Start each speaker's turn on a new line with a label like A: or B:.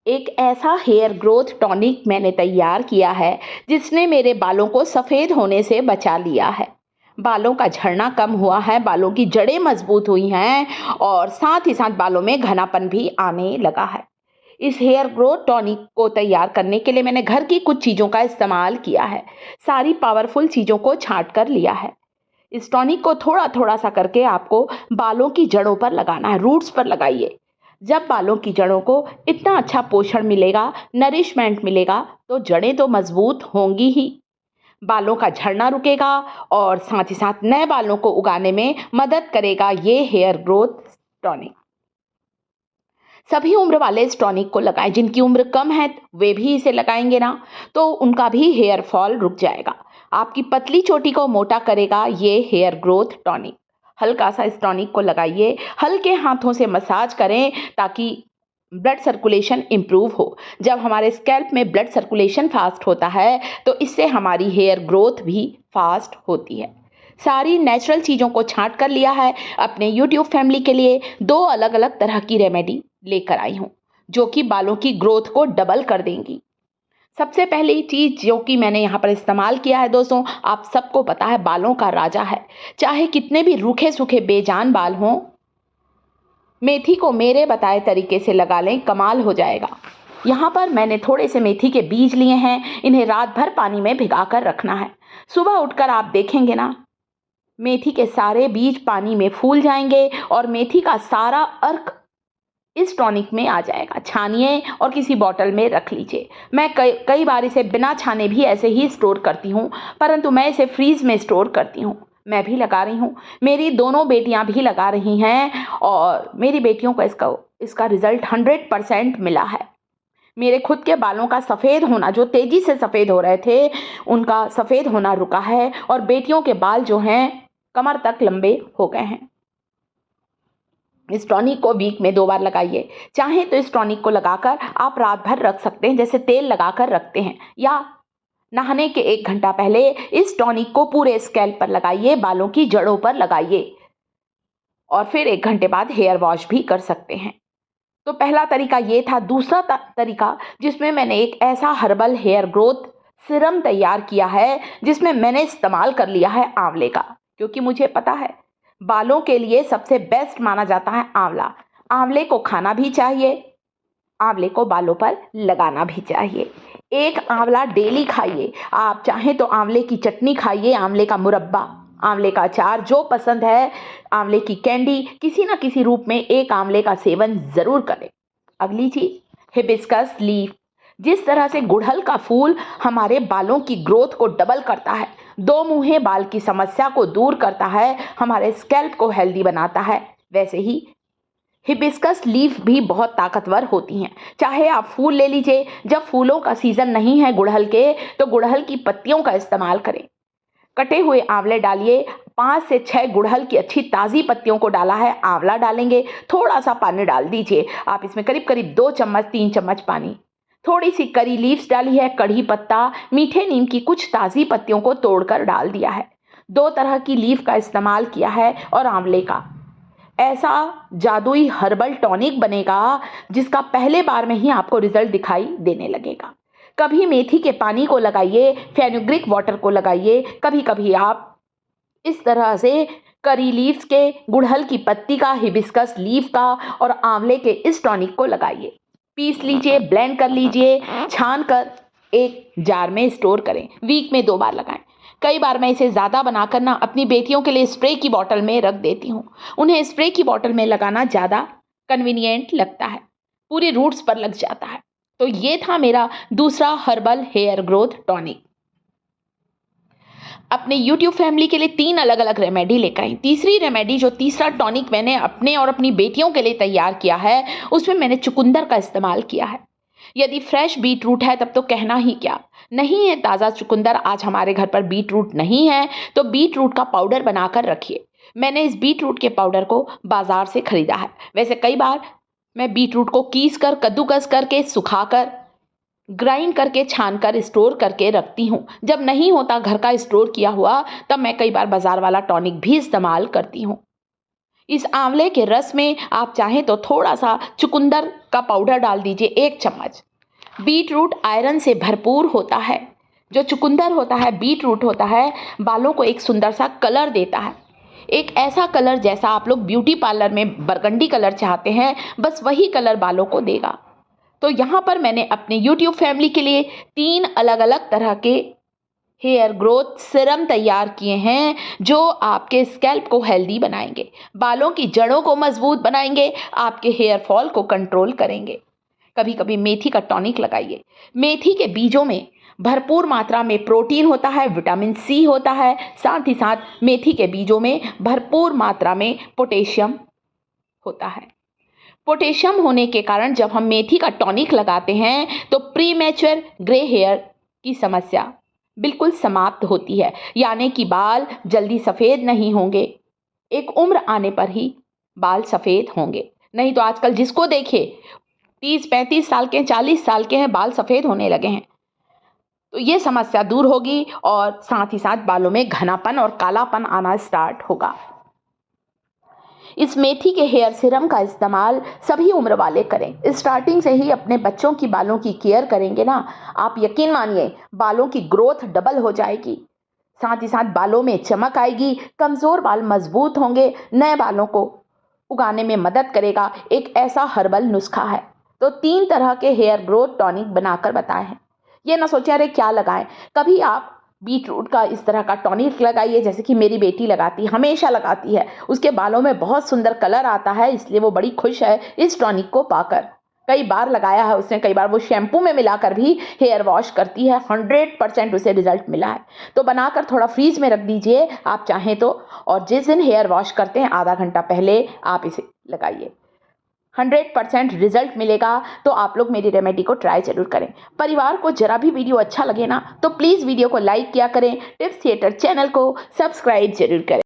A: एक ऐसा hair growth tonic मैंने तैयार किया है जिसने मेरे बालों को सफ़ेद होने से बचा लिया है। बालों का झड़ना कम हुआ है, बालों की जड़ें मजबूत हुई हैं और साथ ही साथ बालों में घनापन भी आने लगा है। इस हेयर ग्रोथ टॉनिक को तैयार करने के लिए मैंने घर की कुछ चीज़ों का इस्तेमाल किया है। सारी पावरफुल चीज़ों को छाँट कर लिया है। इस टॉनिक को थोड़ा-थोड़ा सा करके आपको बालों की जड़ों पर लगाना है, रूट्स पर लगाइए। जब बालों की जड़ों को इतना अच्छा पोषण मिलेगा, नरिशमेंट मिलेगा, तो जड़ें तो मजबूत होंगी ही। बालों का झड़ना रुकेगा और साथ ही साथ नए बालों को उगाने में मदद करेगा ये हेयर ग्रोथ टॉनिक। सभी उम्र वाले इस टॉनिक को लगाएं। जिनकी उम्र कम है वे भी इसे लगाएंगे ना, तो उनका भी हेयर फॉल रुक जाएगा। आपकी पतली चोटी को मोटा करेगा ये हेयर ग्रोथ टॉनिक। हल्का सा इस टॉनिक को लगाइए, हल्के हाथों से मसाज करें ताकि ब्लड सर्कुलेशन इम्प्रूव हो। जब हमारे स्कैल्प में ब्लड सर्कुलेशन फास्ट होता है तो इससे हमारी हेयर ग्रोथ भी फास्ट होती है। सारी नेचुरल चीज़ों को छांट कर लिया है। अपने यूट्यूब फैमिली के लिए 2 अलग-अलग तरह की रेमेडी लेकर आई हूँ, जो कि बालों की ग्रोथ को डबल कर देंगी। सबसे पहली चीज़ जो कि मैंने यहाँ पर इस्तेमाल किया है दोस्तों, आप सबको पता है बालों का राजा है। चाहे कितने भी रूखे-सूखे बेजान बाल हों, मेथी को मेरे बताए तरीके से लगा लें, कमाल हो जाएगा। यहाँ पर मैंने थोड़े से मेथी के बीज लिए हैं, इन्हें रात भर पानी में भिगा कर रखना है। सुबह उठकर आप देखेंगे ना, मेथी के सारे बीज पानी में फूल जाएंगे और मेथी का सारा अर्क इस टॉनिक में आ जाएगा। छानिए और किसी बॉटल में रख लीजिए। मैं कई बार इसे बिना छाने भी ऐसे ही स्टोर करती हूँ, परंतु मैं इसे फ्रीज में स्टोर करती हूँ। मैं भी लगा रही हूँ, मेरी दोनों बेटियाँ भी लगा रही हैं और मेरी बेटियों को इसका रिजल्ट 100% मिला है। मेरे खुद के बालों का सफ़ेद होना, जो तेज़ी से सफ़ेद हो रहे थे, उनका सफ़ेद होना रुका है और बेटियों के बाल जो हैं कमर तक लंबे हो गए हैं। इस टॉनिक को वीक में 2 बार लगाइए। चाहें तो इस टॉनिक को लगाकर आप रात भर रख सकते हैं, जैसे तेल लगाकर रखते हैं, या नहाने के 1 घंटा पहले इस टॉनिक को पूरे स्कैल्प पर लगाइए, बालों की जड़ों पर लगाइए और फिर 1 घंटे बाद हेयर वॉश भी कर सकते हैं। तो पहला तरीका ये था। दूसरा तरीका जिसमें मैंने एक ऐसा हर्बल हेयर ग्रोथ सीरम तैयार किया है जिसमें मैंने इस्तेमाल कर लिया है आंवले का, क्योंकि मुझे पता है बालों के लिए सबसे बेस्ट माना जाता है आंवला। आंवले को खाना भी चाहिए, आंवले को बालों पर लगाना भी चाहिए। एक आंवला डेली खाइए। आप चाहें तो आंवले की चटनी खाइए, आंवले का मुरब्बा, आंवले का अचार, जो पसंद है, आंवले की कैंडी, किसी ना किसी रूप में एक आंवले का सेवन ज़रूर करें। अगली चीज़, हिबिस्कस लीफ। जिस तरह से गुड़हल का फूल हमारे बालों की ग्रोथ को डबल करता है, 2 मुँहे बाल की समस्या को दूर करता है, हमारे स्कैल्प को हेल्दी बनाता है, वैसे ही हिबिस्कस लीफ भी बहुत ताकतवर होती हैं। चाहे आप फूल ले लीजिए, जब फूलों का सीज़न नहीं है गुड़हल के, तो गुड़हल की पत्तियों का इस्तेमाल करें। कटे हुए आंवले डालिए, 5 से 6 गुड़हल की अच्छी ताज़ी पत्तियों को डाला है, आंवला डालेंगे, थोड़ा सा पानी डाल दीजिए। आप इसमें करीब करीब 2 चम्मच 3 चम्मच पानी, थोड़ी सी करी लीव्स डाली है, कढ़ी पत्ता, मीठे नीम की कुछ ताज़ी पत्तियों को तोड़कर डाल दिया है। 2 तरह की लीफ का इस्तेमाल किया है और आंवले का। ऐसा जादुई हर्बल टॉनिक बनेगा जिसका पहले बार में ही आपको रिजल्ट दिखाई देने लगेगा। कभी मेथी के पानी को लगाइए, फेनुग्रीक वाटर को लगाइए, कभी कभी आप इस तरह से करी लीव्स के, गुड़हल की पत्ती का, हिबिस्कस लीफ का और आंवले के इस टॉनिक को लगाइए। पीस लीजिए, ब्लेंड कर लीजिए, छान कर एक जार में स्टोर करें। वीक में 2 बार लगाएं। कई बार मैं इसे ज़्यादा बनाकर ना अपनी बेटियों के लिए स्प्रे की बॉटल में रख देती हूँ। उन्हें स्प्रे की बॉटल में लगाना ज़्यादा कन्वीनियंट लगता है, पूरे रूट्स पर लग जाता है। तो ये था मेरा दूसरा हर्बल हेयर ग्रोथ टॉनिक। अपने YouTube फैमिली के लिए 3 अलग-अलग रेमेडी लेकर आई। तीसरी रेमेडी, जो तीसरा टॉनिक मैंने अपने और अपनी बेटियों के लिए तैयार किया है, उसमें मैंने चुकंदर का इस्तेमाल किया है। यदि फ्रेश बीट रूट है तब तो कहना ही क्या। नहीं है ताज़ा चुकंदर, आज हमारे घर पर बीट रूट नहीं है, तो बीट रूट का पाउडर बनाकर रखिए। मैंने इस बीट रूट के पाउडर को बाजार से खरीदा है। वैसे कई बार मैं बीट रूट को कीस कर, कद्दूकस करके, सुखाकर, ग्राइंड करके, छान कर स्टोर करके रखती हूँ। जब नहीं होता घर का स्टोर किया हुआ, तब मैं कई बार बाजार वाला टॉनिक भी इस्तेमाल करती हूँ। इस आंवले के रस में आप चाहें तो थोड़ा सा चुकंदर का पाउडर डाल दीजिए 1 चम्मच। बीट रूट आयरन से भरपूर होता है। जो चुकंदर होता है, बीट रूट होता है, बालों को एक सुंदर सा कलर देता है। एक ऐसा कलर जैसा आप लोग ब्यूटी पार्लर में बरगंडी कलर चाहते हैं, बस वही कलर बालों को देगा। तो यहाँ पर मैंने अपने यूट्यूब फैमिली के लिए 3 अलग-अलग तरह के हेयर ग्रोथ सीरम तैयार किए हैं, जो आपके स्कैल्प को हेल्दी बनाएंगे, बालों की जड़ों को मजबूत बनाएंगे, आपके हेयर फॉल को कंट्रोल करेंगे। कभी कभी मेथी का टॉनिक लगाइए। मेथी के बीजों में भरपूर मात्रा में प्रोटीन होता है, विटामिन सी होता है, साथ ही साथ मेथी के बीजों में भरपूर मात्रा में पोटेशियम होता है। पोटेशियम होने के कारण जब हम मेथी का टॉनिक लगाते हैं तो प्रीमेच्योर ग्रे हेयर की समस्या बिल्कुल समाप्त होती है, यानी कि बाल जल्दी सफ़ेद नहीं होंगे। एक उम्र आने पर ही बाल सफ़ेद होंगे, नहीं तो आजकल जिसको देखिए 30-35 साल के, 40 साल के हैं, बाल सफ़ेद होने लगे हैं। तो ये समस्या दूर होगी और साथ ही साथ बालों में घनापन और कालापन आना स्टार्ट होगा। इस मेथी के हेयर सीरम का इस्तेमाल सभी उम्र वाले करें। स्टार्टिंग से ही अपने बच्चों की बालों की केयर करेंगे ना, आप यकीन मानिए बालों की ग्रोथ डबल हो जाएगी। साथ ही साथ बालों में चमक आएगी, कमज़ोर बाल मजबूत होंगे, नए बालों को उगाने में मदद करेगा। एक ऐसा हर्बल नुस्खा है। तो 3 तरह के हेयर ग्रोथ टॉनिक बनाकर बताए हैं। ये ना सोचे अरे क्या लगाएं। कभी आप बीट रूट का इस तरह का टॉनिक लगाइए, जैसे कि मेरी बेटी लगाती, हमेशा लगाती है। उसके बालों में बहुत सुंदर कलर आता है, इसलिए वो बड़ी खुश है इस टॉनिक को पाकर। कई बार लगाया है उसने, कई बार वो शैम्पू में मिलाकर भी हेयर वॉश करती है, 100% उसे रिजल्ट मिला है। तो बनाकर थोड़ा फ्रीज में रख दीजिए आप चाहें तो, और जिस दिन हेयर वॉश करते हैं आधा घंटा पहले आप इसे लगाइए, 100% रिजल्ट मिलेगा। तो आप लोग मेरी रेमेडी को ट्राई जरूर करें। परिवार को जरा भी वीडियो अच्छा लगे ना तो प्लीज़ वीडियो को लाइक किया करें, टिप्स थिएटर चैनल को सब्सक्राइब जरूर करें।